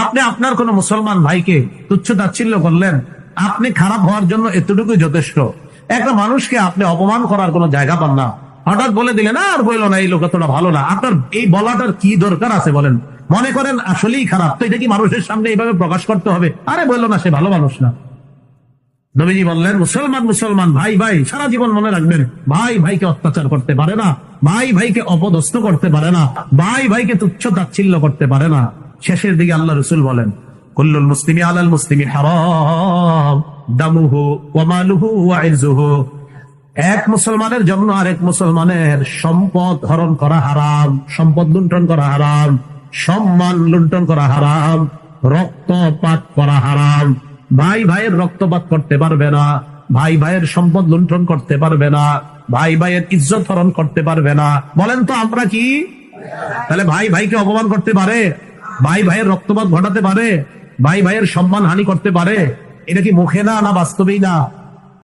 আপনি আপনার কোন মুসলমান ভাইকে তুচ্ছ তাচ্ছিল্য করলেন, আপনি খারাপ হওয়ার জন্য এতটুকুই যথেষ্ট। একটা মানুষকে আপনি অপমান করার কোনো জায়গা পান না, হঠাৎ বলে দিলেন আর বললো না এই লোক এতটা ভালো না। আপনার এই বলাটার কি দরকার আছে বলেন? মনে করেন আসলেই খারাপ, তো এটা কি মানুষের সামনে এইভাবে প্রকাশ করতে হবে? আরে বললো না সে ভালো মানুষ না। নবীজি বললেন মুসলমান মুসলমান ভাই ভাই সারা জীবন মনে রাখবেন, ভাই ভাইকে অত্যাচার করতে পারে না, ভাই ভাইকে অপদস্থ করতে পারে না, ভাই ভাইকে তুচ্ছ তাচ্ছিল্য করতে পারে না। শেষের দিকে আল্লাহ রসুল বলেন কুল্লুল মুসলিমি আলাল মুসলিমি হারাম দামুহু ওয়া মালুহু ওয়া ইরজুহু। এক মুসলমানের জন্য আরেক মুসলমানের সম্পদ হরণ করা হারাম, সম্পদ লুণ্ঠন করা হারাম, সম্মান লুণ্ঠন করা হারাম, রক্তপাত করা হারাম। ভাই ভাইয়ের রক্তপাত করতে পারবে না, ভাই ভাইয়ের সম্পদ লুণ্ঠন করতে পারবে না, ভাই ভাইয়ের ইজ্জত হরণ করতে পারবে না। বলেন তো আমরা কি? তাহলে ভাই ভাইকে অপমান করতে পারে, ভাই ভাইয়ের রক্তপাত ঘটাতে পারে, ভাই ভাইয়ের সম্মান হানি করতে পারে? এটা কি মুখে না, না বাস্তবেই না?